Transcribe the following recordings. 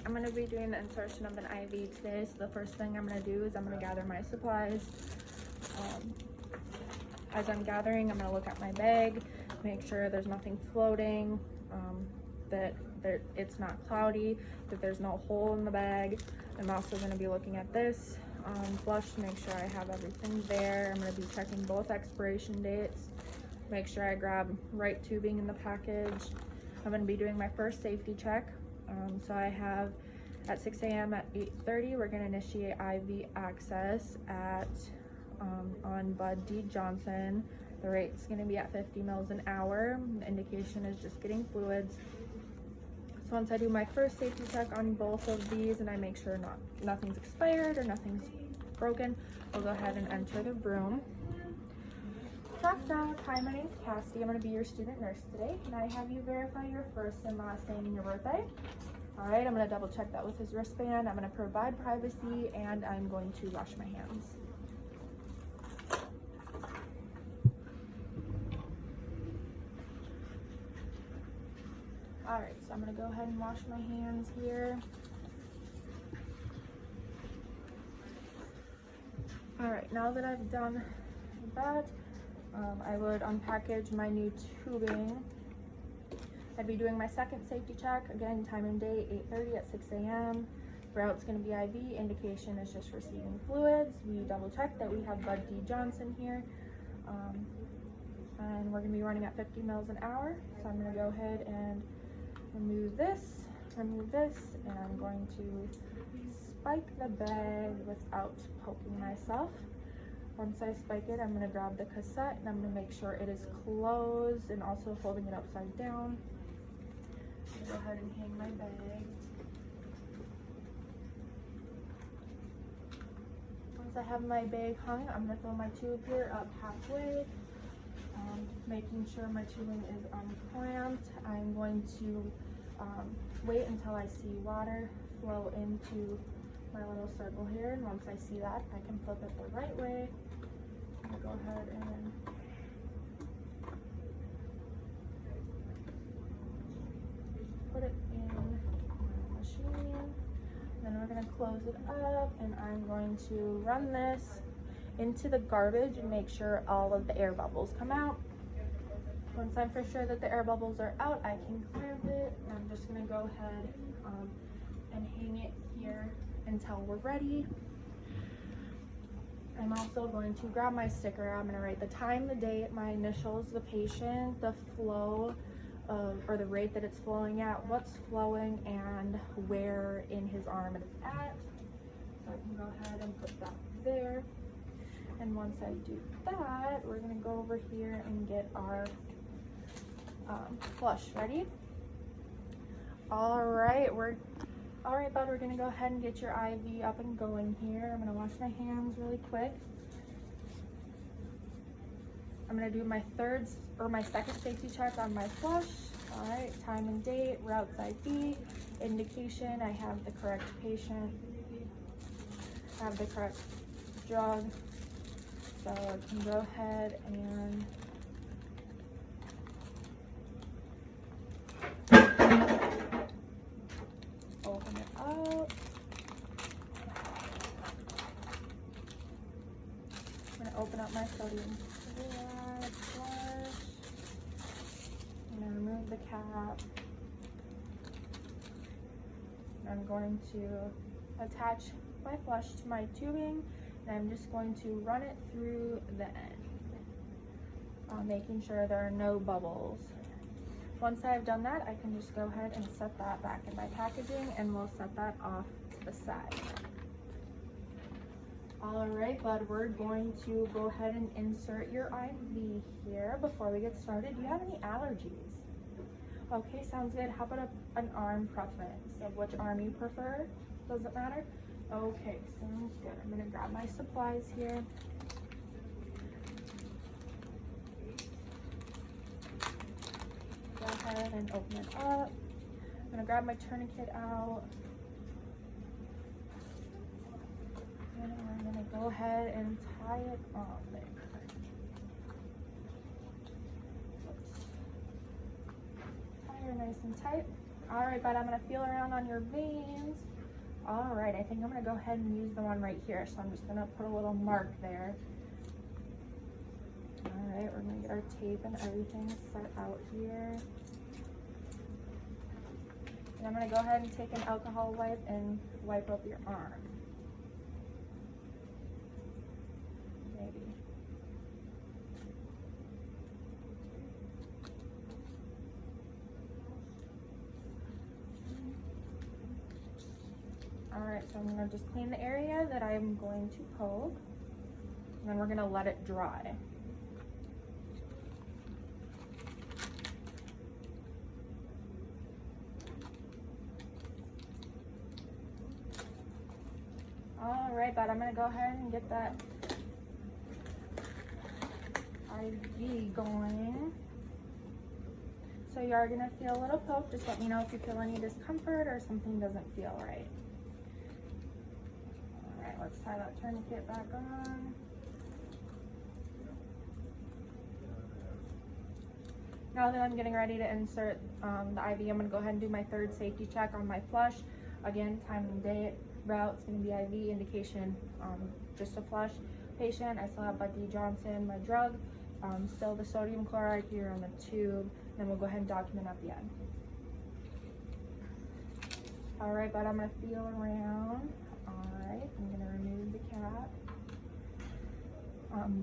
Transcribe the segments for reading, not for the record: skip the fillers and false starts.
I'm going to be doing the insertion of an IV today. So the first thing I'm going to do is I'm going to gather my supplies. As I'm gathering, I'm going to look at my bag, make sure there's nothing floating, that it's not cloudy, that there's no hole in the bag. I'm also going to be looking at this flush to make sure I have everything there. I'm going to be checking both expiration dates, make sure I grab right tubing in the package. I'm going to be doing my first safety check. So I have at 6 a.m. at 8:30, we're going to initiate IV access at on Bud D. Johnson. The rate's going to be at 50 mils an hour. The indication is just getting fluids. So once I do my first safety check on both of these and I make sure nothing's expired or nothing's broken, I'll go ahead and enter the room. Knock knock. Hi, my name's Cassidy. I'm going to be your student nurse today. Can I have you verify your first and last name and your birthday? All right, I'm going to double check that with his wristband. I'm going to provide privacy and I'm going to wash my hands. All right, so I'm going to go ahead and wash my hands here. All right, now that I've done that, I would unpackage my new tubing. I'd be doing my second safety check. Again, time and date, 8:30 at 6 a.m. Route's going to be IV. Indication is just receiving fluids. We double check that we have Bud D. Johnson here. And we're going to be running at 50 mils an hour. So I'm going to go ahead and remove this, and I'm going to spike the bag without poking myself. Once I spike it, I'm going to grab the cassette and I'm going to make sure it is closed and also holding it upside down. Go ahead and hang my bag. Once I have my bag hung, I'm going to throw my tube here up halfway, making sure my tubing is unclamped. I'm going to wait until I see water flow into my little circle here, and once I see that, I can flip it the right way. I'm going to go ahead and put it in my machine. Then we're going to close it up, and I'm going to run this into the garbage and make sure all of the air bubbles come out. Once I'm for sure that the air bubbles are out, I can clamp it. And I'm just going to go ahead and hang it here until we're ready. I'm also going to grab my sticker. I'm going to write the time, the date, my initials, the patient, the flow or the rate that it's flowing at, what's flowing, and where in his arm it's at. So I can go ahead and put that there. And once I do that, we're going to go over here and get our flush ready. All right, bud, we're going to go ahead and get your IV up and going here. I'm going to wash my hands really quick. I'm going to do my second safety check on my flush. All right, time and date, route's IV, indication, I have the correct patient, I have the correct drug. So I can go ahead and open it up. I'm going to open up my sodium chloride flush. I'm going to remove the cap. I'm going to attach my flush to my tubing, and I'm just going to run it through the end, making sure there are no bubbles. Once I've done that, I can just go ahead and set that back in my packaging, and we'll set that off to the side. All right, bud, we're going to go ahead and insert your IV here. Before we get started, do you have any allergies? Okay, sounds good. How about an arm preference of which arm you prefer? Does it matter? Okay, sounds good. I'm gonna grab my supplies here. Go ahead and open it up. I'm gonna grab my tourniquet out. And I'm gonna go ahead and tie it on there. Oops. Tie her nice and tight. All right, bud, I'm gonna feel around on your veins. All right, I think I'm gonna go ahead and use the one right here. So I'm just gonna put a little mark there. All right, we're gonna get our tape and everything set out here. And I'm gonna go ahead and take an alcohol wipe and wipe up your arm. Maybe. All right, so I'm gonna just clean the area that I'm going to poke, and then we're gonna let it dry. All right, bud, I'm gonna go ahead and get that IV going. So you are gonna feel a little poke. Just let me know if you feel any discomfort or something doesn't feel right. All right, let's tie that tourniquet back on. Now that I'm getting ready to insert the IV, I'm gonna go ahead and do my third safety check on my flush. Again, time and date, route, it's gonna be IV, indication, just a flush patient. I still have Bud D. Johnson, my drug, still the sodium chloride here on the tube. Then we'll go ahead and document at the end. All right, but I'm gonna feel around. All right, I'm gonna remove the cap.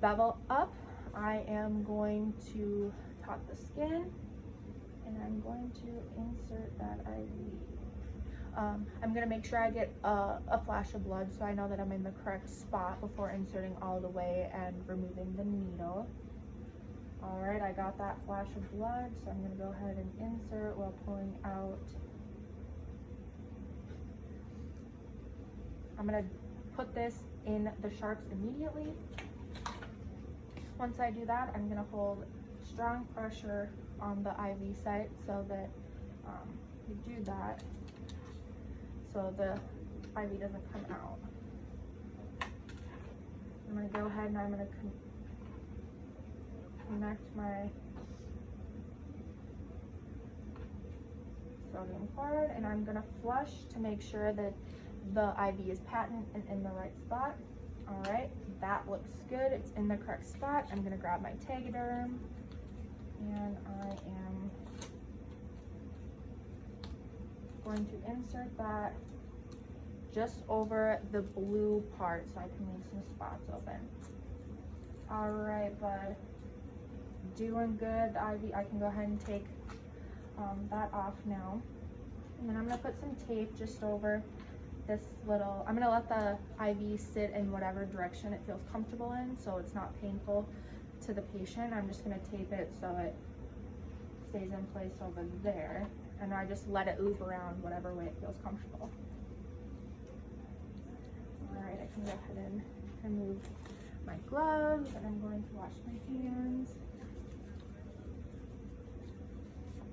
Bevel up. I am going to top the skin, and I'm going to insert that IV. I'm gonna make sure I get a flash of blood so I know that I'm in the correct spot before inserting all the way and removing the needle. All right, I got that flash of blood, so I'm gonna go ahead and insert while pulling out. I'm gonna put this in the sharps immediately. Once I do that, I'm gonna hold strong pressure on the IV site so that you do that so the IV doesn't come out. I'm gonna go ahead and I'm gonna connect my sodium chloride, and I'm gonna flush to make sure that the IV is patent and in the right spot. All right, that looks good. It's in the correct spot. I'm gonna grab my Tegaderm, and I am going to insert that just over the blue part so I can leave some spots open. All right, bud. Doing good. The IV, I can go ahead and take that off now. And then I'm gonna put some tape just over this little, I'm gonna let the IV sit in whatever direction it feels comfortable in so it's not painful to the patient. I'm just gonna tape it so it stays in place over there. And I just let it loop around whatever way it feels comfortable. All right, I can go ahead and remove my gloves, and I'm going to wash my hands.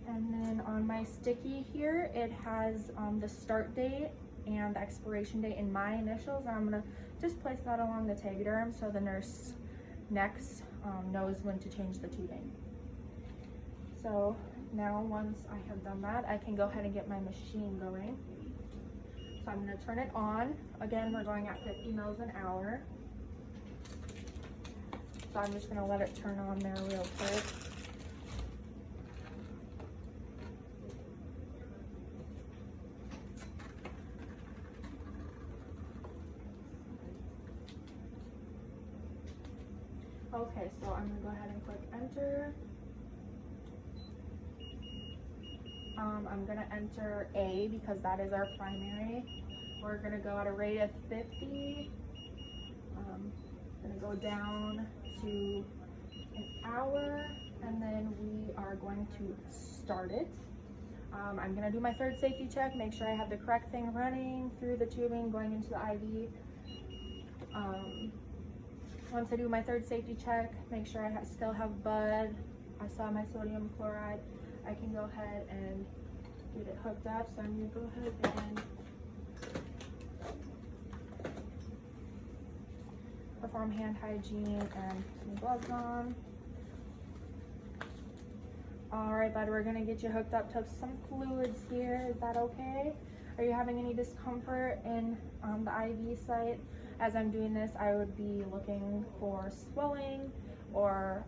And then on my sticky here, it has the start date and the expiration date in my initials. And I'm gonna just place that along the Tegaderm so the nurse next knows when to change the tubing. So now once I have done that, I can go ahead and get my machine going. So I'm gonna turn it on. Again, we're going at 50 mils an hour. So I'm just gonna let it turn on there real quick. Okay, so I'm gonna go ahead and click enter. I'm gonna enter A because that is our primary. We're gonna go at a rate of 50. Gonna go down to an hour, and then we are going to start it. I'm gonna do my third safety check, make sure I have the correct thing running through the tubing going into the IV. Once I do my third safety check, make sure I still have Bud, I saw my sodium chloride, I can go ahead and get it hooked up. So I'm gonna go ahead and perform hand hygiene and some gloves on. All right, bud, we're gonna get you hooked up to some fluids here. Is that okay? Are you having any discomfort in the IV site? As I'm doing this, I would be looking for swelling or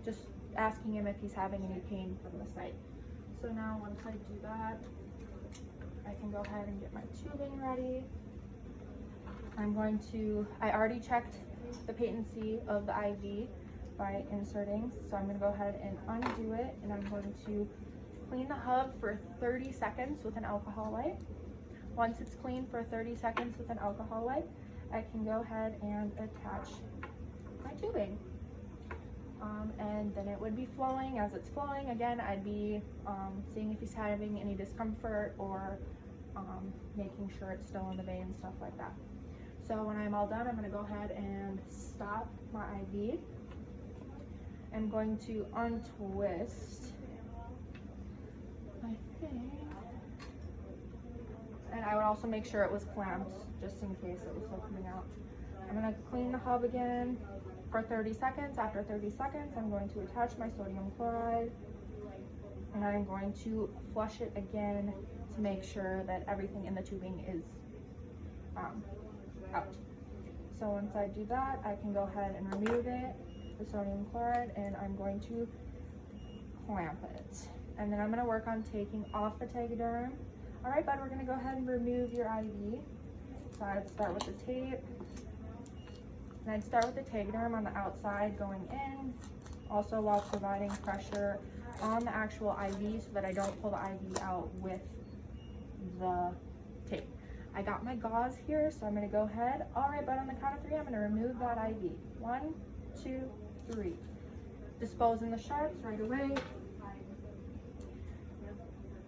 just asking him if he's having any pain from the site. So now once I do that, I can go ahead and get my tubing ready. I already checked the patency of the IV by inserting, so I'm going to go ahead and undo it, and I'm going to clean the hub for 30 seconds with an alcohol wipe. Once it's clean for 30 seconds with an alcohol wipe, I can go ahead and attach my tubing. And then it would be flowing. As it's flowing, again, I'd be seeing if he's having any discomfort or making sure it's still in the vein and stuff like that. So when I'm all done, I'm going to go ahead and stop my IV. I'm going to untwist, I think, and I would also make sure it was clamped just in case it was still coming out. I'm going to clean the hub again for 30 seconds. After 30 seconds, I'm going to attach my sodium chloride, and I'm going to flush it again to make sure that everything in the tubing is out. So once I do that, I can go ahead and remove it, the sodium chloride, and I'm going to clamp it. And then I'm going to work on taking off the Tegaderm. All right, bud, we're going to go ahead and remove your IV. So I'd start with the tape. And I'd start with the Tegaderm on the outside going in, also while providing pressure on the actual IV so that I don't pull the IV out with the tape. I got my gauze here, so I'm going to go ahead. All right, bud, on the count of 3, I'm going to remove that IV. 1, 2, 3. Disposing the sharps right away.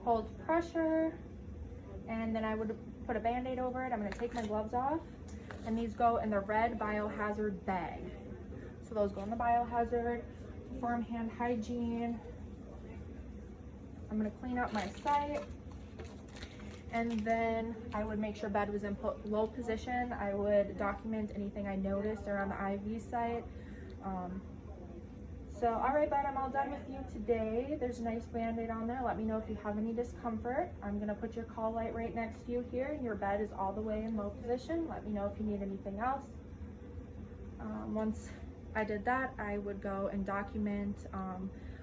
Hold pressure, and then I would put a Band-Aid over it. I'm going to take my gloves off, and these go in the red biohazard bag. So those go in the biohazard, perform hand hygiene. I'm going to clean up my site, and then I would make sure bed was in low position. I would document anything I noticed around the IV site. So, all right, bud, I'm all done with you today. There's a nice Band-Aid on there. Let me know if you have any discomfort. I'm going to put your call light right next to you here, and your bed is all the way in low position. Let me know if you need anything else. Once I did that, I would go and document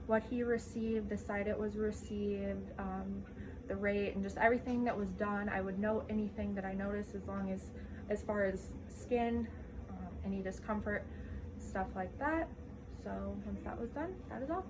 what he received, the site it was received, the rate, and just everything that was done. I would note anything that I noticed as far as skin, any discomfort, stuff like that. So once that was done, that is all.